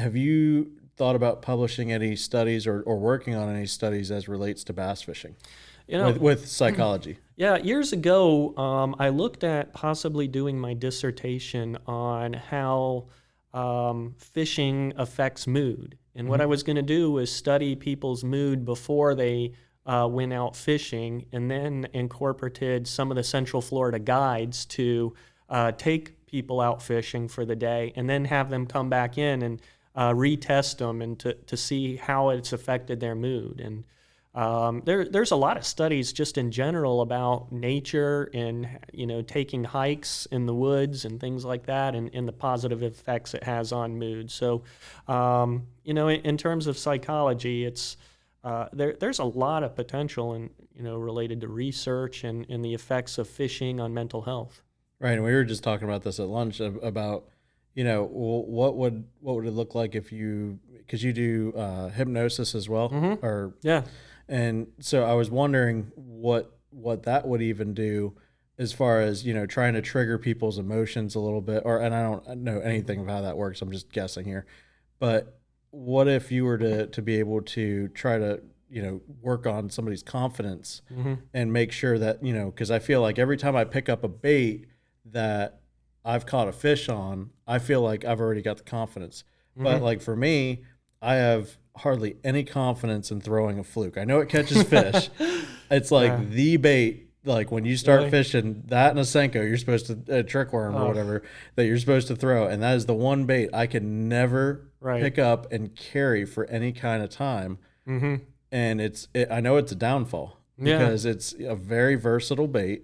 have you thought about publishing any studies or working on any studies as relates to bass fishing You know, with psychology? yeah, years ago, I looked at possibly doing my dissertation on how fishing affects mood. And what I was going to do was study people's mood before they went out fishing, and then incorporated some of the Central Florida guides to take people out fishing for the day, and then have them come back in and retest them and to see how it's affected their mood. And there's a lot of studies just in general about nature and taking hikes in the woods and things like that, and the positive effects it has on mood. So in terms of psychology, it's there's a lot of potential in related to research and the effects of fishing on mental health. Right, and we were just talking about this at lunch about what would it look like if because you do hypnosis as well, or Yeah. and so I was wondering what that would even do as far as, trying to trigger people's emotions a little bit, and I don't know anything of how that works. I'm just guessing here. But what if you were to be able to try to, work on somebody's confidence and make sure that, because I feel like every time I pick up a bait that I've caught a fish on, I feel like I've already got the confidence. But like for me, I have hardly any confidence in throwing a fluke. I know it catches fish. It's like the bait. Like when you start fishing that and a Senko, you're supposed to a trick worm or whatever that you're supposed to throw, and that is the one bait I can never pick up and carry for any kind of time. And I know it's a downfall because it's a very versatile bait,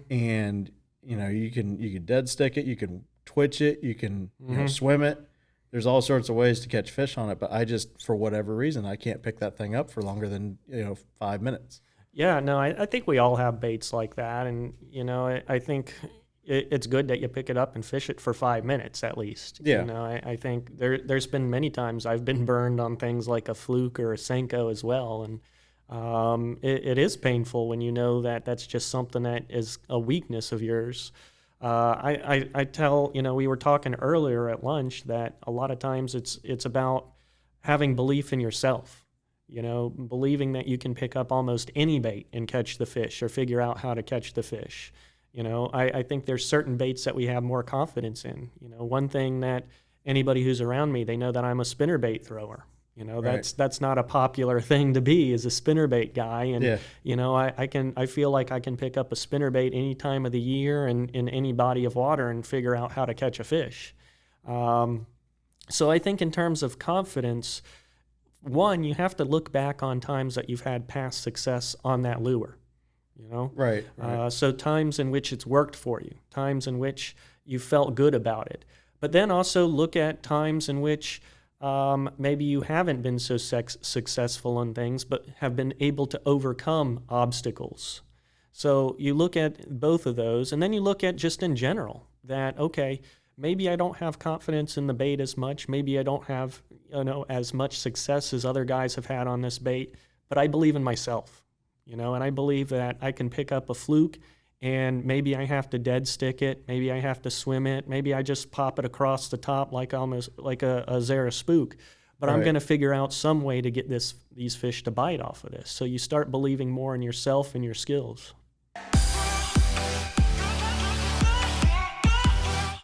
and you can dead stick it, you can twitch it, you can swim it. There's all sorts of ways to catch fish on it, but I just, for whatever reason, I can't pick that thing up for longer than 5 minutes. Yeah, no, I think we all have baits like that, and I think it's good that you pick it up and fish it for 5 minutes at least. Yeah. I think there's been many times I've been burned on things like a fluke or a Senko as well, and it is painful when you know that that's just something that is a weakness of yours. I tell, we were talking earlier at lunch that a lot of times it's about having belief in yourself, believing that you can pick up almost any bait and catch the fish or figure out how to catch the fish. I think there's certain baits that we have more confidence in. One thing that anybody who's around me, they know that I'm a spinnerbait thrower. That's not a popular thing to be, as a spinnerbait guy. And, I feel like I can pick up a spinnerbait any time of the year and in any body of water and figure out how to catch a fish. So I think in terms of confidence, one, you have to look back on times that you've had past success on that lure, Right. So times in which it's worked for you, times in which you felt good about it. But then also look at times in which maybe you haven't been so successful on things, but have been able to overcome obstacles. So you look at both of those, and then you look at just in general that, okay, maybe I don't have confidence in the bait as much. Maybe I don't have, as much success as other guys have had on this bait, but I believe in myself, and I believe that I can pick up a fluke, and maybe I have to dead stick it. Maybe I have to swim it. Maybe I just pop it across the top almost like a Zara spook. But I'm going to figure out some way to get these fish to bite off of this. So you start believing more in yourself and your skills.